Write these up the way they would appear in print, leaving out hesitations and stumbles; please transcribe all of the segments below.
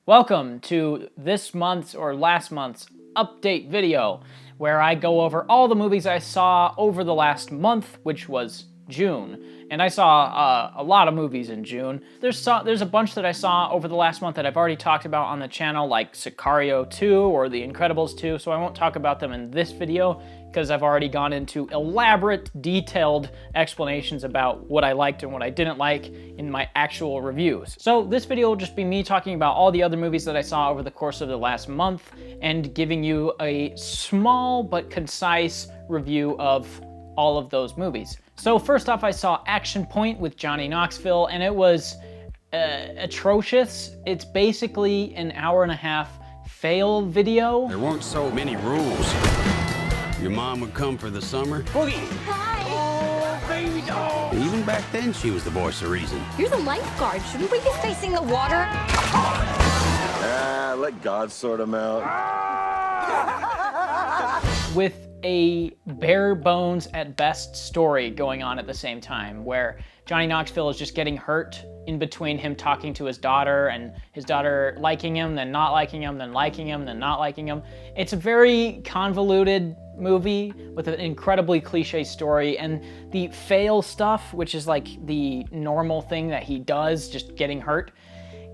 Welcome to this month's or last month's update video, where I go over all the movies I saw over the last month, which was June. And I saw a lot of movies in June. There's a bunch that I saw over the last month that I've already talked about on the channel, like Sicario 2 or The Incredibles 2, so I won't talk about them in this video because I've already gone into elaborate, detailed explanations about what I liked and what I didn't like in my actual reviews. So this video will just be me talking about all the other movies that I saw over the course of the last month and giving you a small but concise review of all of those movies. So first off, I saw Action Point with Johnny Knoxville, and it was atrocious. It's basically an hour-and-a-half fail video. There weren't so many rules. Your mom would come for the summer. Boogie! Hi! Oh, baby doll! Even back then, she was the voice of reason. You're the lifeguard. Shouldn't we be facing the water? Let God sort them out. With a bare bones at best story going on at the same time, where Johnny Knoxville is just getting hurt in between him talking to his daughter and his daughter liking him, then not liking him, then liking him, then not liking him. It's a very convoluted movie with an incredibly cliche story, and the fail stuff, which is like the normal thing that he does, just getting hurt,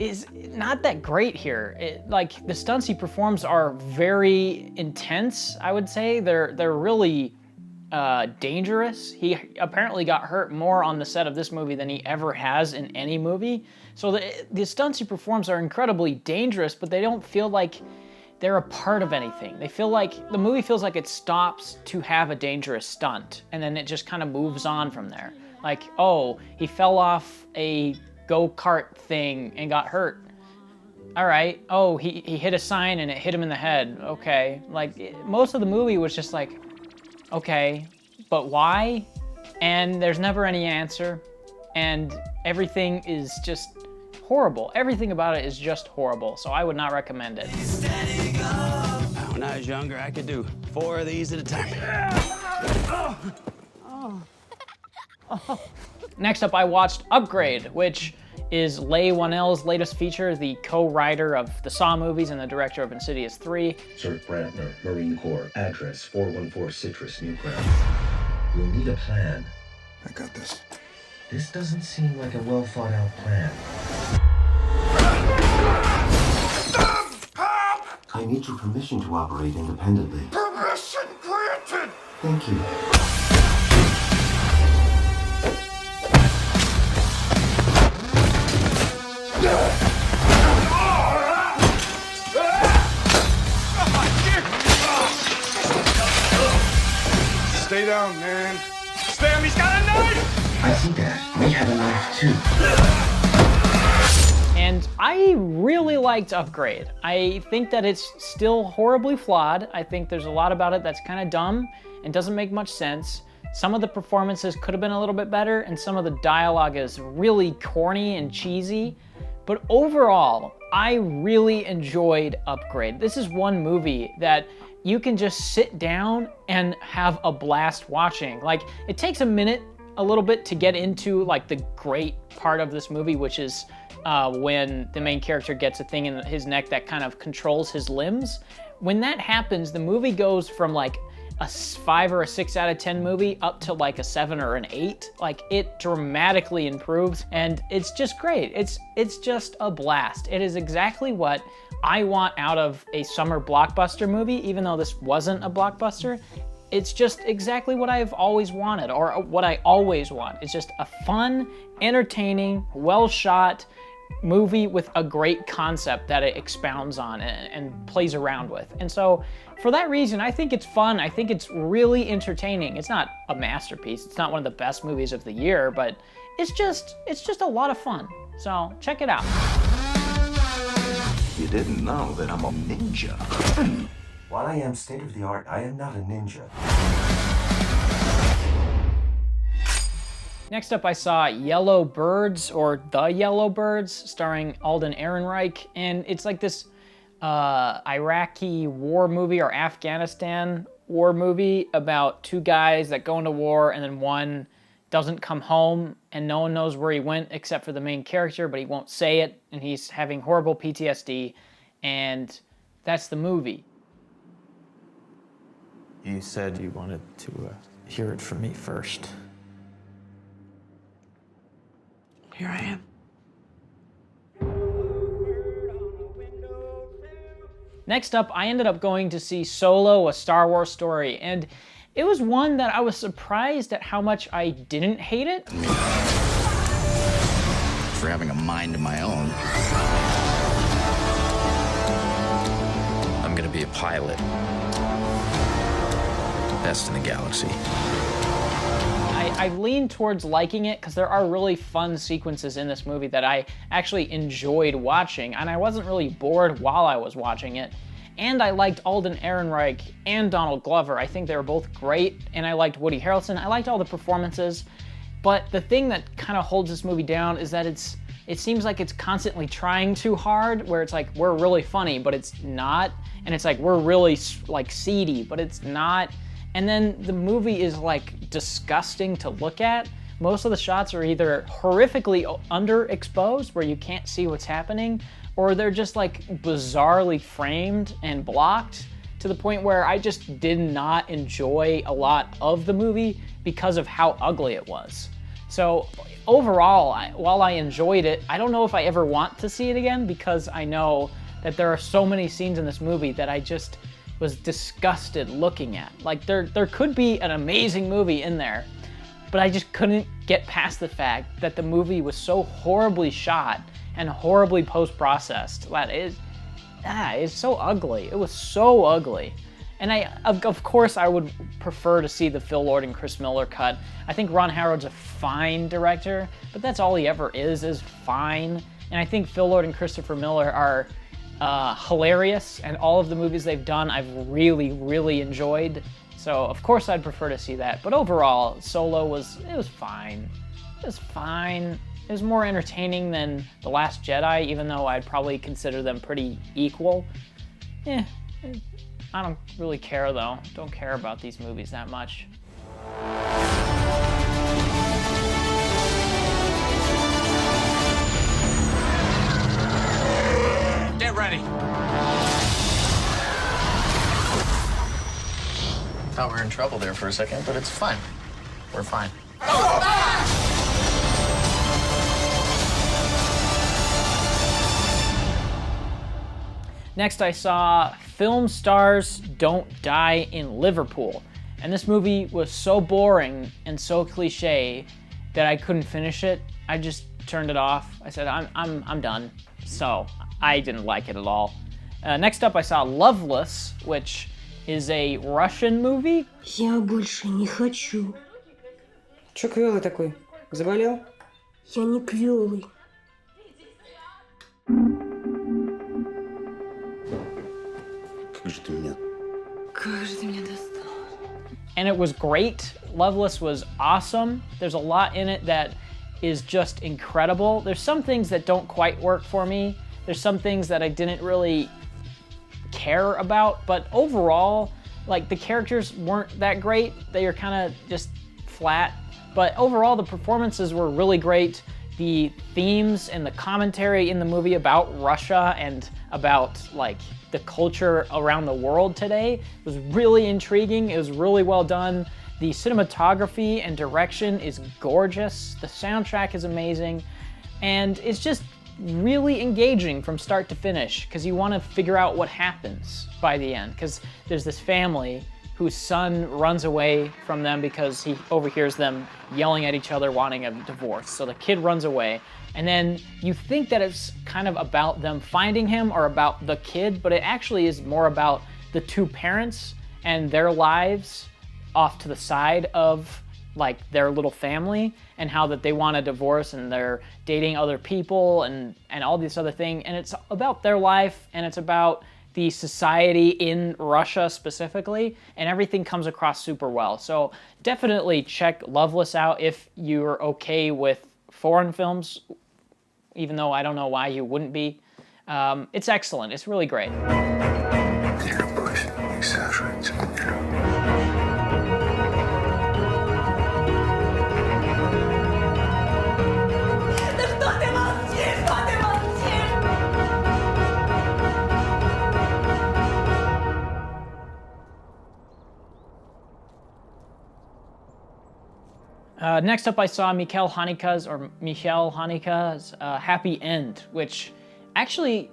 is not that great here. Like, the stunts he performs are very intense, I would say. They're really dangerous. He apparently got hurt more on the set of this movie than he ever has in any movie. So the stunts he performs are incredibly dangerous, but they don't feel like they're a part of anything. They feel like, the movie feels like it stops to have a dangerous stunt, and then it just kind of moves on from there. Like, oh, he fell off a go-kart thing and got hurt. All right. Oh, he hit a sign and it hit him in the head. Okay. Like, most of the movie was just like, okay, but why? And there's never any answer. And everything is just horrible. Everything about it is just horrible. So I would not recommend it. When I was younger, I could do 4 of these at a time. Next up, I watched Upgrade, which is Leigh Whannell's latest feature, the co-writer of the Saw movies and the director of Insidious 3. Sir Brantner, Marine Corps, address 414 Citrus, Newground. You'll need a plan. I got this. This doesn't seem like a well thought out plan. I need your permission to operate independently. Permission granted! Thank you. Stay down, man. Spam, he's got a knife! I see that. We have a knife too. And I really liked Upgrade. I think that it's still horribly flawed. I think there's a lot about it that's kind of dumb and doesn't make much sense. Some of the performances could have been a little bit better, and some of the dialogue is really corny and cheesy. But overall, I really enjoyed Upgrade. This is one movie that you can just sit down and have a blast watching. Like, it takes a little bit to get into like the great part of this movie, which is when the main character gets a thing in his neck that kind of controls his limbs. When that happens, the movie goes from like a 5 or a 6 out of 10 movie up to like a 7 or an 8. Like, it dramatically improves, and it's just great. It's just a blast. It is exactly what I want out of a summer blockbuster movie, even though this wasn't a blockbuster. It's just exactly what I've always wanted, or what I always want. It's just a fun, entertaining, well-shot movie with a great concept that it expounds on and plays around with. And so for that reason, I think it's fun. I think it's really entertaining. It's not a masterpiece. It's not one of the best movies of the year, but it's just a lot of fun. So check it out. You didn't know that I'm a ninja. While I am state of the art, I am not a ninja. Next up, I saw Yellow Birds, or The Yellow Birds, starring Alden Ehrenreich, and it's like this Iraqi war movie or Afghanistan war movie about 2 guys that go into war, and then one doesn't come home and no one knows where he went except for the main character, but he won't say it, and he's having horrible PTSD, and that's the movie. You said you wanted to hear it from me first. Here I am. Next up, I ended up going to see Solo, A Star Wars Story, and it was one that I was surprised at how much I didn't hate it. For having a mind of my own. I'm gonna be a pilot. Best in the galaxy. I lean towards liking it because there are really fun sequences in this movie that I actually enjoyed watching, and I wasn't really bored while I was watching it. And I liked Alden Ehrenreich and Donald Glover. I think they were both great, and I liked Woody Harrelson. I liked all the performances, but the thing that kind of holds this movie down is that it seems like it's constantly trying too hard, where it's like, we're really funny, but it's not, and it's like, we're really like seedy, but it's not. And then the movie is like disgusting to look at. Most of the shots are either horrifically underexposed, where you can't see what's happening, or they're just like bizarrely framed and blocked to the point where I just did not enjoy a lot of the movie because of how ugly it was. So overall, while I enjoyed it, I don't know if I ever want to see it again, because I know that there are so many scenes in this movie that I just was disgusted looking at. Like there could be an amazing movie in there, but I just couldn't get past the fact that the movie was so horribly shot and horribly post-processed that it's so ugly. It was so ugly. And of course I would prefer to see the Phil Lord and Chris Miller cut. I think Ron Howard's a fine director, but that's all he ever is fine. And I think Phil Lord and Christopher Miller are hilarious, and all of the movies they've done I've really, really enjoyed. So of course I'd prefer to see that. But overall, Solo was fine. It was fine. It was more entertaining than The Last Jedi, even though I'd probably consider them pretty equal. I don't really care though. Don't care about these movies that much. Get ready. Thought we were in trouble there for a second, but it's fine. We're fine. Next, I saw Film Stars Don't Die in Liverpool. And this movie was so boring and so cliche that I couldn't finish it. I just turned it off. I said, I'm done. So I didn't like it at all. Next up, I saw Loveless, which is a Russian movie. Я больше не хочу. Чё квёлый такой? Заболел? Я не квёлый. Как же ты меня достал. And it was great. Loveless was awesome. There's a lot in it that is just incredible. There's some things that don't quite work for me. There's some things that I didn't really care about, but overall, like, the characters weren't that great. They were kind of just flat, but overall the performances were really great. The themes and the commentary in the movie about Russia and about like the culture around the world today was really intriguing. It was really well done. The cinematography and direction is gorgeous. The soundtrack is amazing, and it's just really engaging from start to finish because you want to figure out what happens by the end, because there's this family whose son runs away from them because he overhears them yelling at each other wanting a divorce. So the kid runs away, and then you think that it's kind of about them finding him or about the kid, but it actually is more about the two parents and their lives off to the side of like their little family, and how that they want a divorce and they're dating other people and all this other thing. And it's about their life, and it's about the society in Russia specifically, and everything comes across super well. So definitely check Loveless out if you're okay with foreign films, even though I don't know why you wouldn't be. It's excellent. It's really great. Next up, I saw Michael Haneke's Happy End, which actually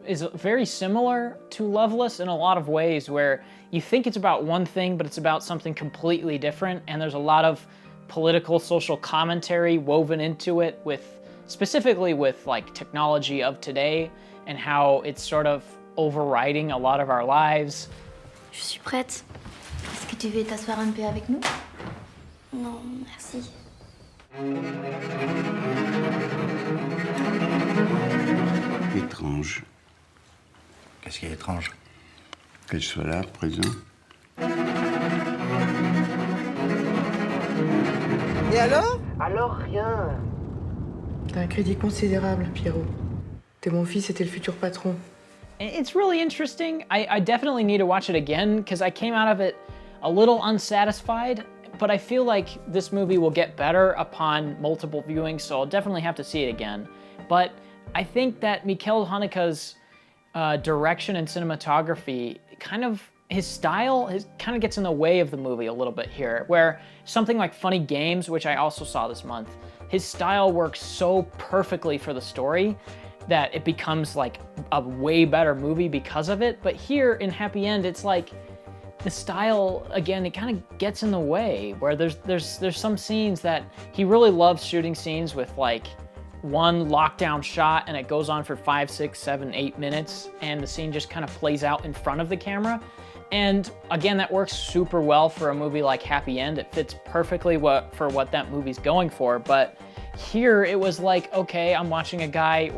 is very similar to Loveless in a lot of ways, where you think it's about one thing, but it's about something completely different, and there's a lot of political, social commentary woven into it, specifically with like technology of today and how it's sort of overriding a lot of our lives. Je suis prête. Est-ce que tu veux t'asseoir un peu avec nous? Non, merci. Étrange. Qu'est-ce qui est étrange? Que je sois là, présent. Et alors? Alors rien. T'as un crédit considérable, Pierrot. T'es mon fils et t'es le futur patron. It's really interesting. I definitely need to watch it again because I came out of it a little unsatisfied, but I feel like this movie will get better upon multiple viewings, so I'll definitely have to see it again. But I think that Michael Haneke's direction and cinematography, his style kind of gets in the way of the movie a little bit here, where something like Funny Games, which I also saw this month, his style works so perfectly for the story that it becomes like a way better movie because of it. But here in Happy End, it's like the style, again, it kind of gets in the way, where there's some scenes that he really loves shooting scenes with like one lockdown shot and it goes on for 5, 6, 7, 8 minutes, and the scene just kind of plays out in front of the camera. And again, that works super well for a movie like Happy End. It fits perfectly for what that movie's going for. But here it was like, okay, I'm watching a guy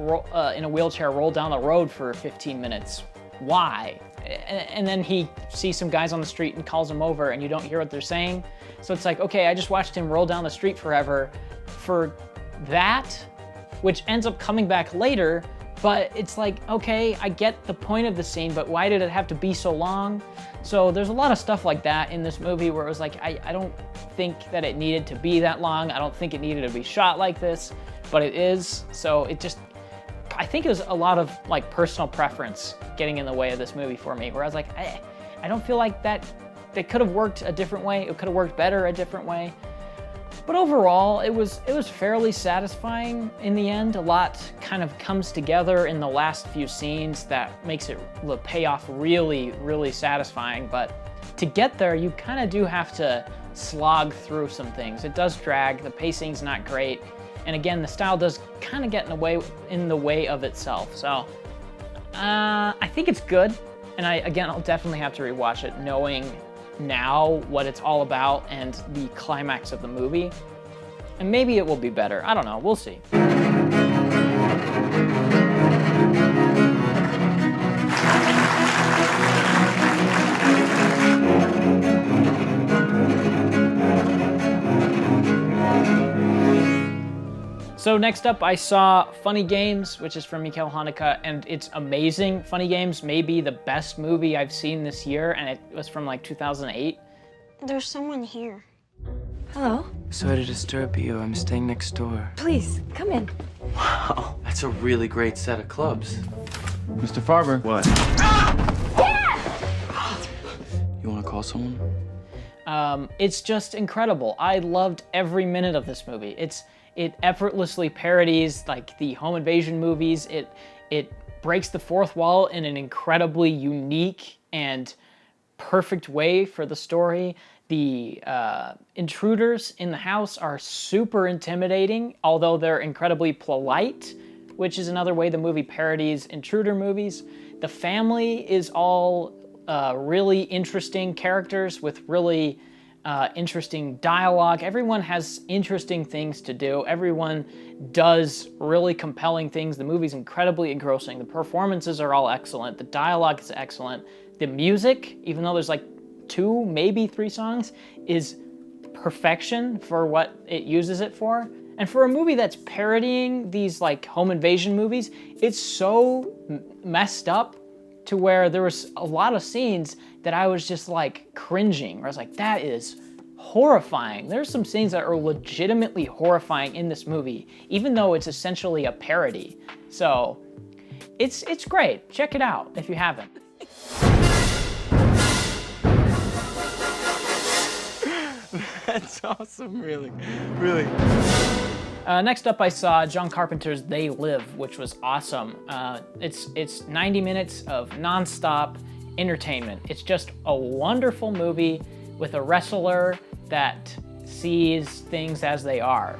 in a wheelchair roll down the road for 15 minutes. Why? And then he sees some guys on the street and calls them over and you don't hear what they're saying. So it's like, okay, I just watched him roll down the street forever for that, which ends up coming back later. But it's like, okay, I get the point of the scene, but why did it have to be so long? So there's a lot of stuff like that in this movie where it was like, I don't think that it needed to be that long. I don't think it needed to be shot like this, but it is. So it just, I think it was a lot of like personal preference getting in the way of this movie for me, where I was like, I don't feel like that could have worked a different way. It could have worked better a different way. But overall, it was fairly satisfying in the end. A lot kind of comes together in the last few scenes that makes it the payoff really, really satisfying. But to get there, you kind of do have to slog through some things. It does drag, the pacing's not great. And again, the style does kind of get in the way of itself. So I think it's good. And I'll definitely have to rewatch it knowing now what it's all about and the climax of the movie. And maybe it will be better. I don't know. We'll see. So next up, I saw Funny Games, which is from Michael Haneke, and it's amazing. Funny Games may be the best movie I've seen this year, and it was from like 2008. There's someone here. Hello? Sorry to disturb you. I'm staying next door. Please, come in. Wow, that's a really great set of clubs. Mr. Farber. What? You want to call someone? It's just incredible. I loved every minute of this movie. It effortlessly parodies like the home invasion movies. It breaks the fourth wall in an incredibly unique and perfect way for the story. The intruders in the house are super intimidating, although they're incredibly polite, which is another way the movie parodies intruder movies. The family is all really interesting characters with really interesting dialogue. Everyone has interesting things to do. Everyone does really compelling things. The movie's incredibly engrossing. The performances are all excellent. The dialogue is excellent. The music, even though there's like 2, maybe 3 songs, is perfection for what it uses it for. And for a movie that's parodying these like home invasion movies, it's so messed up to where there was a lot of scenes that I was just like cringing, where I was like, that is horrifying. There's some scenes that are legitimately horrifying in this movie, even though it's essentially a parody. So it's great. Check it out if you haven't. That's awesome, really, really. Next up, I saw John Carpenter's They Live, which was awesome. It's 90 minutes of nonstop entertainment. It's just a wonderful movie with a wrestler that sees things as they are.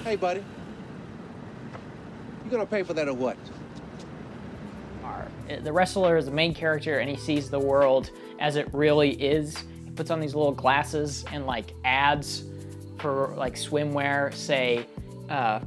Hey, buddy. You gonna pay for that or what? The wrestler is the main character and he sees the world as it really is. He puts on these little glasses and like ads for like swimwear say,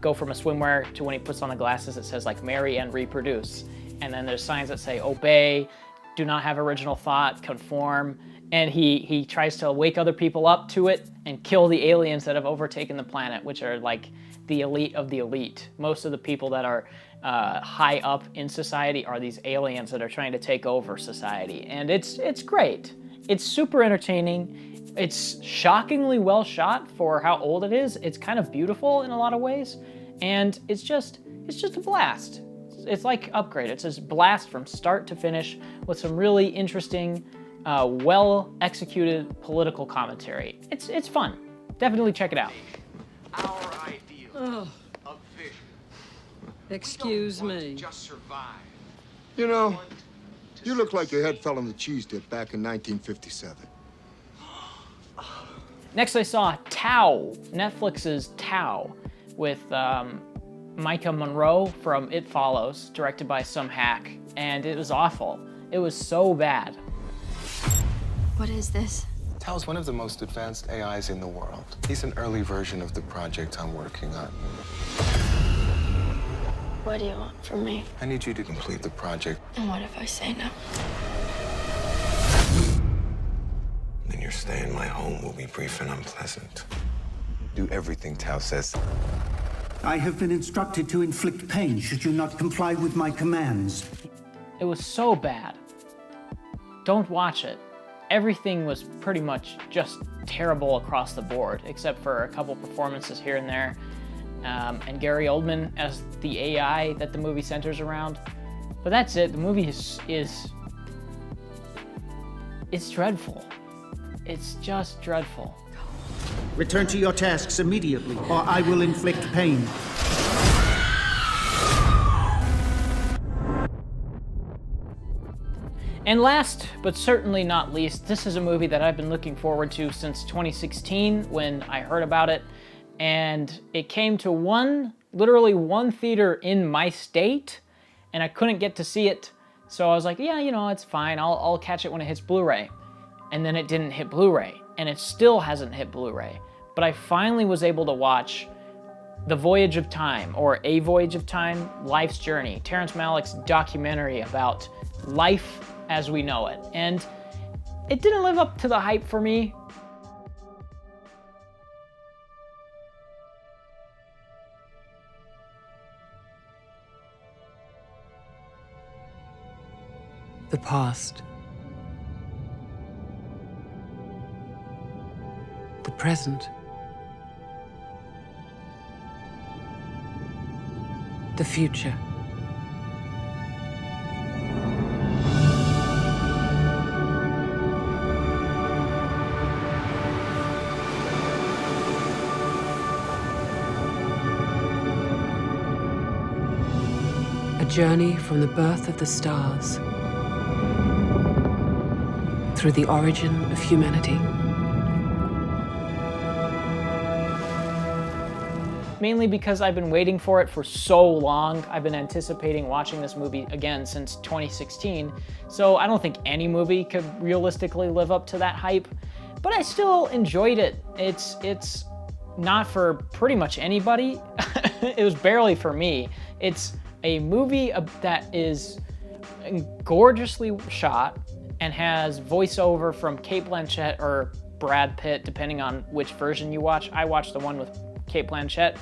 go from a swimwear to when he puts on the glasses it says like marry and reproduce. And then there's signs that say obey, do not have original thought, conform. And he tries to wake other people up to it and kill the aliens that have overtaken the planet, which are like the elite of the elite. Most of the people that are high up in society are these aliens that are trying to take over society. And it's great. It's super entertaining. It's shockingly well shot for how old it is. It's kind of beautiful in a lot of ways. And it's just a blast. It's like Upgrade. It's a blast from start to finish with some really interesting, well-executed political commentary. It's fun. Definitely check it out. Our ideal of vision. Excuse me. Just survive. You know, you look like your head fell on the cheese dip back in 1957. Next I saw Tao, Netflix's Tao, with Micah Monroe from It Follows, directed by some hack, and it was awful. It was so bad. What is this? Tao's one of the most advanced AIs in the world. He's an early version of the project I'm working on. What do you want from me? I need you to complete the project. And what if I say no? Then your stay in my home will be brief and unpleasant. Do everything Tao says. I have been instructed to inflict pain should you not comply with my commands. It was so bad. Don't watch it. Everything was pretty much just terrible across the board, except for a couple performances here and there. And Gary Oldman as the AI that the movie centers around. But that's it. The movie is it's dreadful. It's just dreadful. Return to your tasks immediately, or I will inflict pain. And last, but certainly not least, this is a movie that I've been looking forward to since 2016 when I heard about it. And it came to literally one theater in my state, and I couldn't get to see it. So I was like, yeah, you know, it's fine. I'll catch it when it hits Blu-ray. And then it didn't hit Blu-ray, and it still hasn't hit Blu-ray. But I finally was able to watch The Voyage of Time, or A Voyage of Time, Life's Journey, Terrence Malick's documentary about life as we know it. And it didn't live up to the hype for me. The past. The present. The future. A journey from the birth of the stars through the origin of humanity. Mainly because I've been waiting for it for so long. I've been anticipating watching this movie again since 2016. So I don't think any movie could realistically live up to that hype, but I still enjoyed it. It's not for pretty much anybody. It was barely for me. It's a movie that is gorgeously shot and has voiceover from Cate Blanchett or Brad Pitt, depending on which version you watch. I watched the one with Cate Blanchett,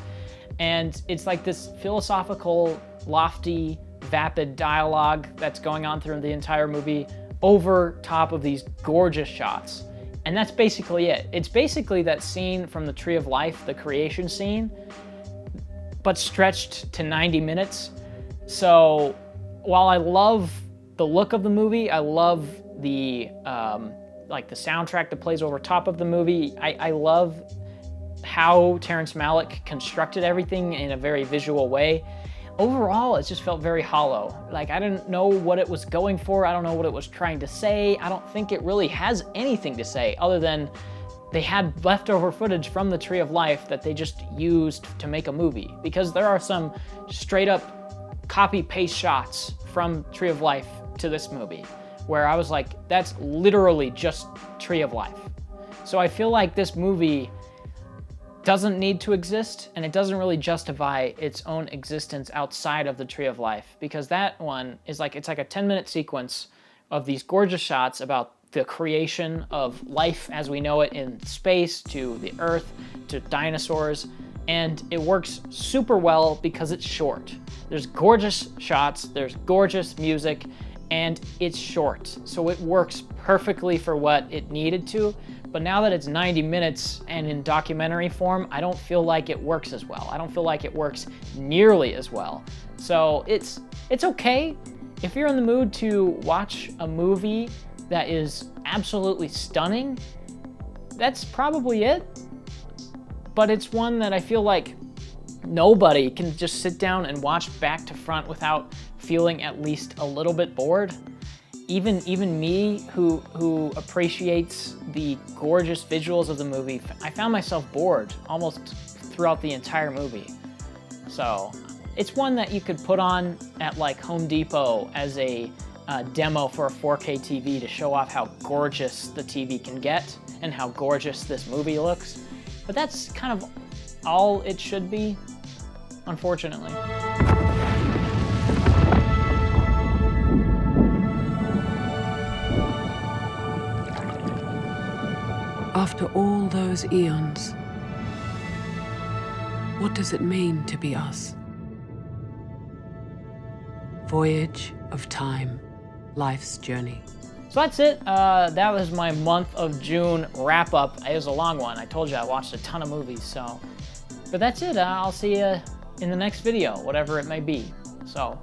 and it's like this philosophical, lofty, vapid dialogue that's going on through the entire movie over top of these gorgeous shots. And that's basically it. It's basically that scene from the Tree of Life, the creation scene, but stretched to 90 minutes. So while I love the look of the movie, I love the like the soundtrack that plays over top of the movie. I love how Terrence Malick constructed everything in a very visual way. Overall, it just felt very hollow. Like, I didn't know what it was going for. I don't know what it was trying to say. I don't think it really has anything to say other than they had leftover footage from the Tree of Life that they just used to make a movie. Because there are some straight up copy-paste shots from Tree of Life to this movie where I was like, that's literally just Tree of Life. So I feel like this movie doesn't need to exist, and it doesn't really justify its own existence outside of the Tree of Life, because that one is like, it's like a 10-minute sequence of these gorgeous shots about the creation of life as we know it in space, to the Earth, to dinosaurs, and it works super well because it's short. There's gorgeous shots, there's gorgeous music, and it's short, so it works perfectly for what it needed to. But now that it's 90 minutes and in documentary form, I don't feel like it works as well. I don't feel like it works nearly as well. So it's okay. If you're in the mood to watch a movie that is absolutely stunning, that's probably it. But it's one that I feel like nobody can just sit down and watch back to front without feeling at least a little bit bored. Even me, who appreciates the gorgeous visuals of the movie, I found myself bored almost throughout the entire movie. So it's one that you could put on at like Home Depot as a demo for a 4K TV to show off how gorgeous the TV can get and how gorgeous this movie looks. But that's kind of all it should be, unfortunately. After all those eons, what does it mean to be us? Voyage of Time, life's journey. So that's it. That was my month of June wrap up. It was a long one. I told you I watched a ton of movies, so. But that's it. I'll see you in the next video, whatever it may be. So